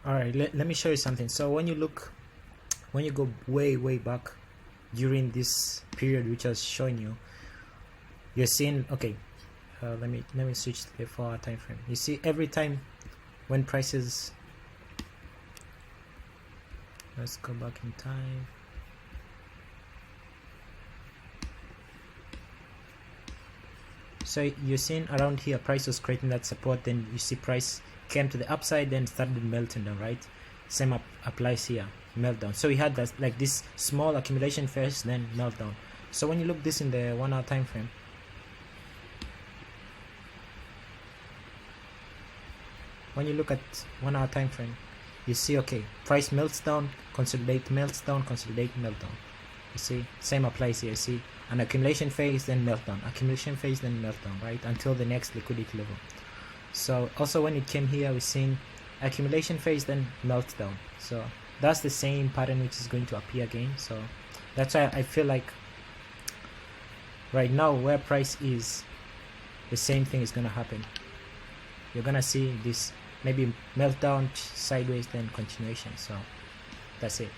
All right, let me show you something. So when you go way back during this period which I was showing you, you're seeing, okay, let me switch to the 4 hour time frame. You see every time when prices, let's go back in time. So you're seeing around here price was creating that support, then you see price came to the upside, then started melting down, right? Same applies here, meltdown. So we had that, like this small accumulation first, then meltdown. So when you look this in the 1 hour time frame, when you look at 1 hour time frame, you see, okay, price melts down, consolidate, melts down, consolidate, meltdown. You see, same applies here. You see an accumulation phase, then meltdown, accumulation phase, then meltdown, right, until the next liquidity level. So also when it came here, we're seeing accumulation phase, then meltdown. So that's the same pattern which is going to appear again. So that's why I feel like right now where price is, the same thing is going to happen. You're going to see this maybe meltdown, sideways, then continuation. So that's it.